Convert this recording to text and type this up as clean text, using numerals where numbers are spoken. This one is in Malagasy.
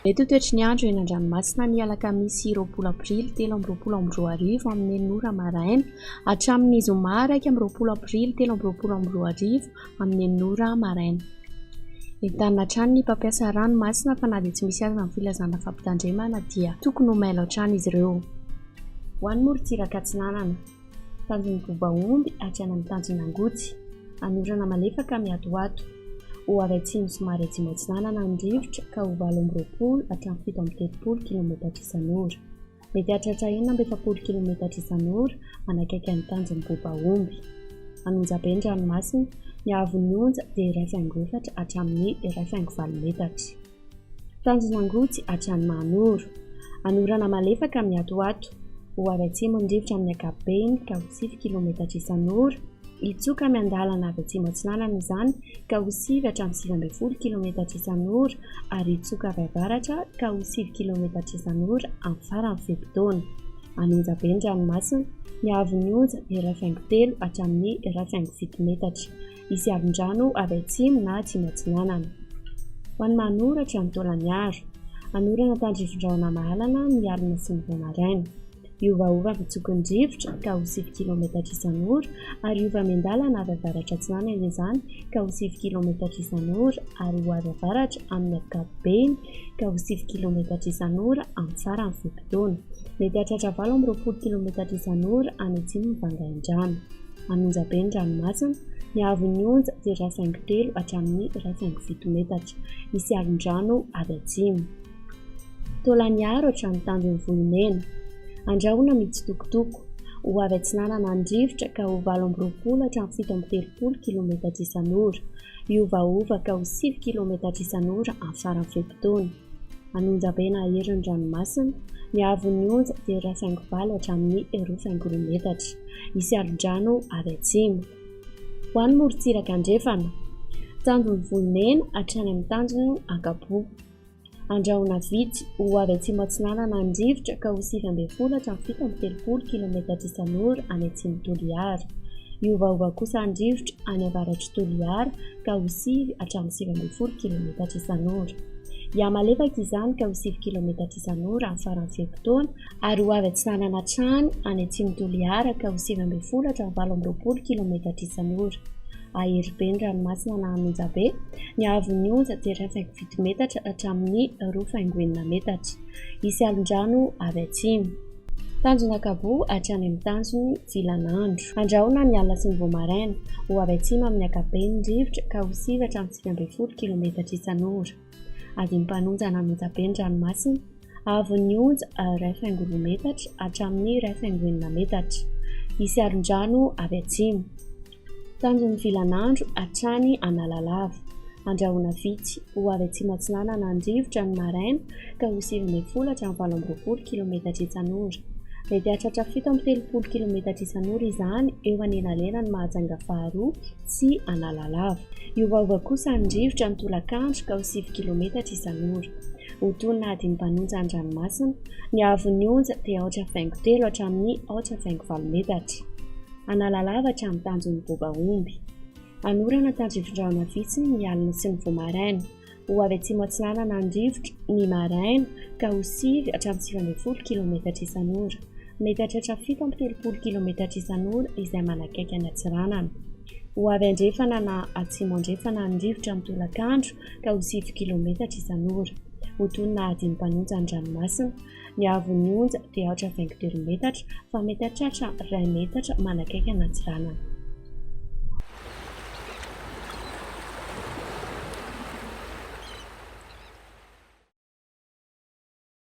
Mety ho toetry ny andro eny an-dranomasina ny alakamisy 20 aprily 2024 amin'ny 9 maraina hatramin'ny zoma 1 aprily 2024 amin'ny 9 maraina. Entanina hatrany ny mpampiasa ranomasina fa na dia tsy misy azy amin'ny filazana fampitandremana dia tokony ho maila hatrany izy ireo. Ho an'ny morontsiraka Atsinanana, tanjon'ny Bobaomby hatrany amin'ny Tanjonangotsy, anorana malefaka miatoato. Ho avy atsimo somary atsimo Atsinanana ny rivotra ka ho 8 hatramin'ny 7 km isan'ora. Mety hahatratra 7 km isan'ora manakaiky ny tanjon'ny Bobaomby. Anonjabe ny ranomasina, ny haavon'ny onja dia 1.4 hatramin'ny 1.9 metatra. Tanjonangotsy hatrany Mahanoro, anorana malefaka miatoato. Ho avy atsimo ny rivotra amin'ny ankapobeny ka ho 7 km isan'ora. Hitsoka miandalana avy atsimo Atsinanana izany ka ho 7 hatramin'ny 9 km isan'ora ary hitsoka avy avaratra ka ho 7 km isan'ora amin'ny farany fepi-taona. Anonjabe ny ranomasina, ny haavon'ny onja dia 1.3 hatramin'ny 1.7 metatra. Hisy alon-drano avy atsimo na atsimo Atsinanana. Ho an'ny manoratra ny Taolagnaro, anorana tandrifon-drahona mahalana ny alina sy ny voamaraina. Iovaova vitsokon'ny rivotra ka ho 7 km isan'ora ary iova miandalana avy avaratra Atsinanana izany ka ho 7 km isan'ora ary ho avy avaratra amin'ny ankapobeny ka ho 7 km isan'ora amin'ny farany fepi-taona. Mety hahatratra 20 km isan'ora any atsimo ny Vangaindrano. Anonjabe ny ranomasina, ny haavon'ny onja dia 1.3 hatramin'ny 1.7 metatra. Misy alon-drano avy atsimo. Taolagnaro hatramin'ny tanjon'ny Vohimena, andrahoana mitsitokotoko. Ho avy Atsinanana ny rivotra ka ho 18 hatramin'ny 17 km isan'ora. Iovaova ka ho 7 km isan'ora amin'ny farany fepi-taona. Anonjabe na herin'ny ranomasina, ny haavon'ny onja dia 1.4 hatramin'ny 2.4 metatra. Misy alon-drano avy atsimo. Ho an'ny morontsiraka Andrefana, tanjon'ny Vohimena hatrany amin'ny tanjon'ny Ankapo. Andrahoana vitsy. Ho avy atsimo Atsinanana ny rivotra ka ho 9 hatramin'ny 17 km isan'ora any atsimo Toliara. Iovaova kosa ny rivotra any avaratra Toliara ka ho 7 hatramin'ny 7 km isan'ora. Ia malefaka izany ka ho 7 km isan'ora amin'ny farany fepi-taona ary ho avy Atsinanana hatrany any atsimo Toliara ka ho 7 hatramin'ny 18 km isan'ora. Aheribe ny ranomasina na Anonjabe, ny haavon'ny onja dia 1.7 metatra hatramin'ny 2.9 metatra. Hisy alon-drano avy atsimo. Tanjon'Akabo hatrany amin'ny tanjon'ny Vilanandro, andrahoana ny alina sy ny voamaraina. Ho avy atsimo amin'ny ankapobeny ny rivotra ka ho 7 hatramin'ny 9 km isan'ora. Adimpanonja na Anonjabe ny ranomasina, haavon'ny onja 1.2 metatra hatramin'ny 1.9 metatra. Hisy alon-drano avy atsimo. Tanjon'ny Vilanandro hatrany Analalava, andrahoana vitsy. Ho avy atsimo Atsinanana ny rivotra ny maraina ka ho 17 hatramin'ny 18 km isan'ora. Mety hahatratra 17 km isan'ora izany eo anelanelany Mahajanga faharoa sy Analalava. Iovaova kosa ny rivotra ny Tolakandro ka ho 7 km isan'ora. Ho toy ny adimpanonja ny ranomasina, ny haavon'ny onja dia 8.3 hatramin'ny 8.9 metatra. Analalava hatramin'ny tanjon'ny Bobaomby. Anorana tandrifon-drahona vitsy ny alina sy ny voamaraina. Ho avy atsimo Atsinanana ny rivotra ny maraina ka ho 7 hatramin'ny 9 km isan'ora. Mety hahatratra 17 km isan'ora izay manakaiky any Atsiranana. Ho avy Andrefana na atsimo Andrefana ny rivotra ny Tolakandro ka ho 7 km isan'ora. Ho toy ny adimpanonja ny ranomasina, ny haavon'ny onja dia 8.2 metatra fa mety hahatratra 2 metatra manakaiky any Atsiranana.